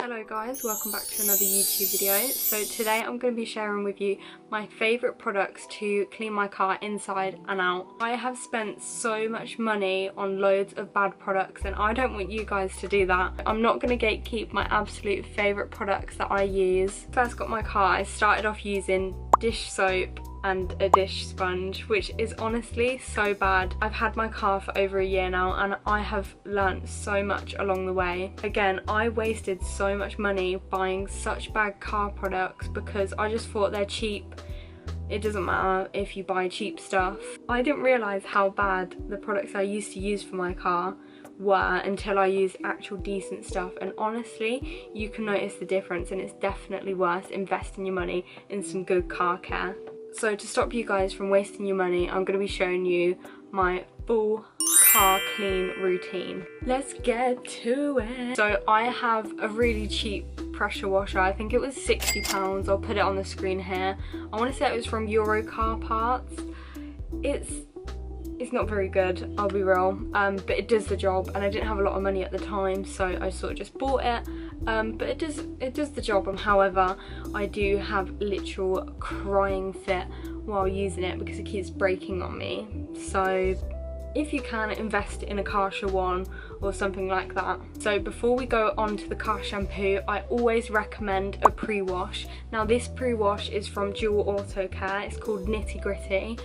Hello guys, welcome back to another YouTube video. So today I'm going to be sharing with you my favourite products to clean my car inside and out. I have spent so much money on loads of bad products and I don't want you guys to do that. I'm not going to gatekeep my absolute favourite products that I use. First got my car, I started off using dish soap and a dish sponge, which is honestly so bad. I've had my car for over a year now and I have learnt so much along the way. Again, I wasted so much money buying such bad car products because I just thought they're cheap. It doesn't matter if you buy cheap stuff. I didn't realise how bad the products I used to use for my car were until I used actual decent stuff, and honestly you can notice the difference, and it's definitely worth investing your money in some good car care. So to stop you guys from wasting your money, I'm going to be showing you my full car clean routine. Let's get to it. So I have a really cheap pressure washer. I think it was £60. I'll put it on the screen here. I want to say it was from Euro Car Parts. It's not very good, I'll be real, but it does the job, and I didn't have a lot of money at the time, so I sort of just bought it. But it does the job. However, I do have literal crying fit while using it because it keeps breaking on me. So if you can, invest in a Karcher one or something like that. So before we go on to the car shampoo, I always recommend a pre-wash. Now this pre-wash is from Duel Auto Care. It's called Nitty Gritty.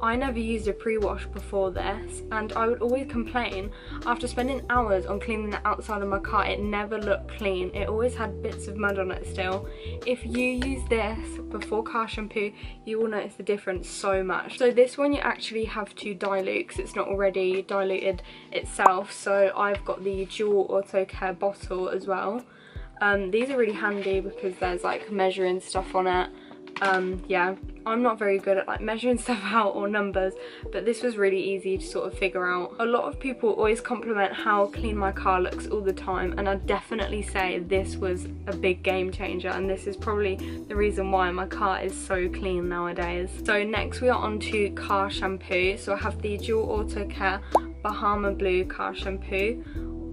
I never used a pre-wash before this, and I would always complain after spending hours on cleaning the outside of my car. It never looked clean. It always had bits of mud on it still. If you use this before car shampoo, you will notice the difference so much. So this one you actually have to dilute because it's not already diluted itself. So I've got the Dual Auto Care bottle as well. These are really handy because there's like measuring stuff on it. Yeah, I'm not very good at like measuring stuff out or numbers, but this was really easy to sort of figure out. A lot of people always compliment how clean my car looks all the time, and I'd definitely say this was a big game changer, and this is probably the reason why my car is so clean nowadays. So next we are on to car shampoo. So I have the Dual Auto Care Bahama Blue car shampoo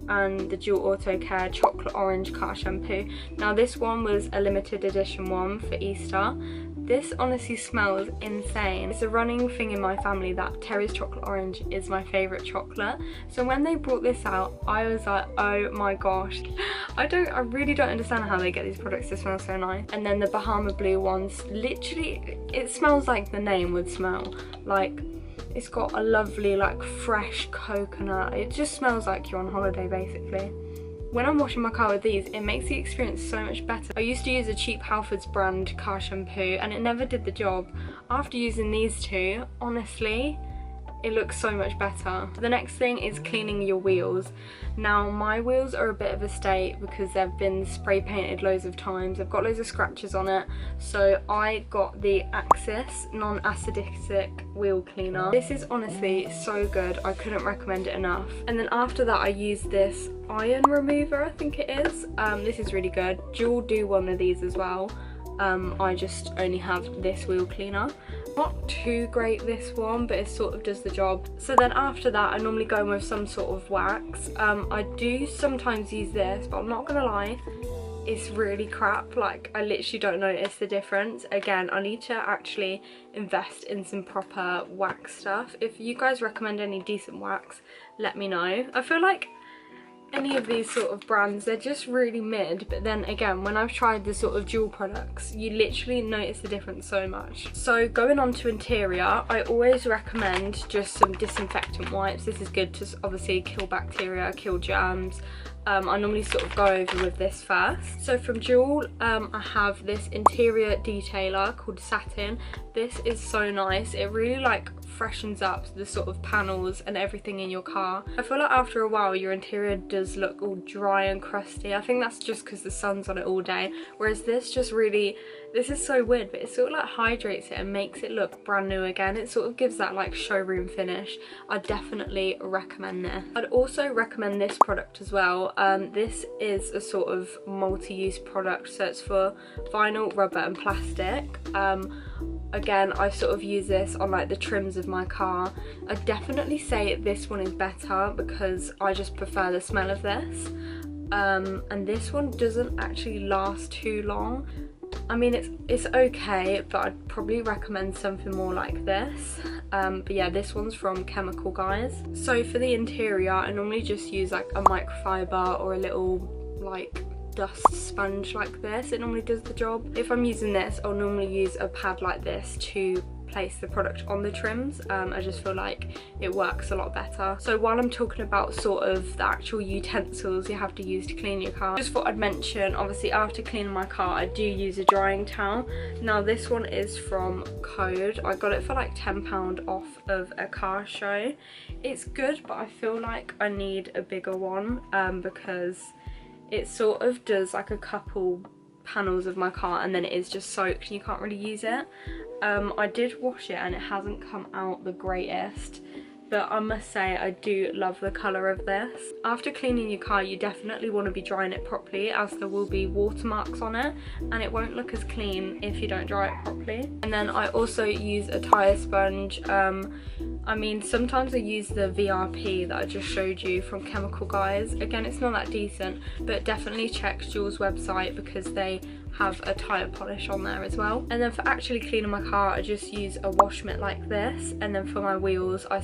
and the Dual Auto Care Chocolate Orange car shampoo. Now this one was a limited edition one for Easter. This honestly smells insane. It's a running thing in my family that Terry's Chocolate Orange is my favourite chocolate. So when they brought this out, I was like, oh my gosh. I really don't understand how they get these products to smell so nice. And then the Bahama Blue ones, literally, it smells like the name would smell. Like, it's got a lovely like fresh coconut. It just smells like you're on holiday basically. When I'm washing my car with these, it makes the experience so much better. I used to use a cheap Halfords brand car shampoo and it never did the job. After using these two, honestly, it looks so much better. The next thing is cleaning your wheels. Now my wheels are a bit of a state because they've been spray painted loads of times. I've got loads of scratches on it, so I got the Axis non-acidic wheel cleaner. This is honestly so good, I couldn't recommend it enough. And then after that I used this iron remover, I think it is. This is really good. Jewel do one of these as well. I just only have this wheel cleaner. Not too great this one, but it sort of does the job. So then after that I normally go in with some sort of wax. I do sometimes use this, but I'm not gonna lie, it's really crap. Like, I literally don't notice the difference. Again, I need to actually invest in some proper wax stuff. If you guys recommend any decent wax, let me know. I feel like any of these sort of brands, they're just really mid, but then again, when I've tried the sort of Dual products, you literally notice the difference so much. So going on to interior, I always recommend just some disinfectant wipes. This is good to obviously kill bacteria, kill germs. I normally sort of go over with this first. So from Dual, I have this interior detailer called Satin. This is so nice. It really like freshens up the sort of panels and everything in your car. I feel like after a while your interior does look all dry and crusty. I think that's just because the sun's on it all day, whereas this just really, this is so weird, but it sort of like hydrates it and makes it look brand new again. It sort of gives that like showroom finish. I definitely recommend this. I'd also recommend this product as well. This is a sort of multi-use product, so it's for vinyl, rubber and plastic. Again, I sort of use this on like the trims of my car. I definitely say this one is better because I just prefer the smell of this. and this one doesn't actually last too long. I mean, it's okay, but I'd probably recommend something more like this. But yeah, this one's from Chemical Guys. So for the interior, I normally just use like a microfiber or a little like dust sponge like this. It normally does the job. If I'm using this, I'll normally use a pad like this to place the product on the trims. I just feel like it works a lot better. So while I'm talking about sort of the actual utensils you have to use to clean your car, just thought I'd mention, obviously after cleaning my car I do use a drying towel. Now this one is from Code. I got it for like £10 off of a car show. It's good, but I feel like I need a bigger one because it sort of does like a couple panels of my car and then it is just soaked and you can't really use it. I did wash it and it hasn't come out the greatest, but I must say I do love the colour of this. After cleaning your car, you definitely want to be drying it properly, as there will be watermarks on it and it won't look as clean if you don't dry it properly. And then I also use a tyre sponge. I mean, sometimes I use the VRP that I just showed you from Chemical Guys. Again, it's not that decent, but definitely check Duel's website because they have a tyre polish on there as well. And then for actually cleaning my car, I just use a wash mitt like this. And then for my wheels, I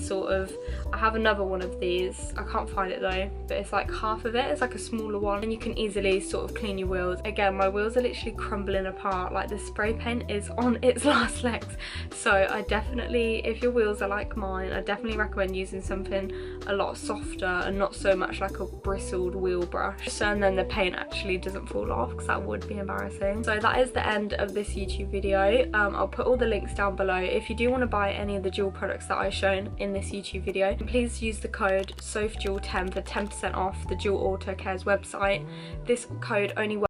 have another one of these. I can't find it though, but it's like half of it. It's like a smaller one and you can easily sort of clean your wheels. Again, my wheels are literally crumbling apart. Like the spray paint is on its last legs. So I definitely, if your wheels are like mine, I definitely recommend using something a lot softer and not so much like a bristled wheel brush. So, and then the paint actually doesn't fall off because that would be embarrassing. So that is the end of this YouTube video. I'll put all the links down below. If you do want to buy any of the Duel products that I've shown in this YouTube video, please use the code SOFDUEL10 for 10% off the Duel Auto Care's website. This code only works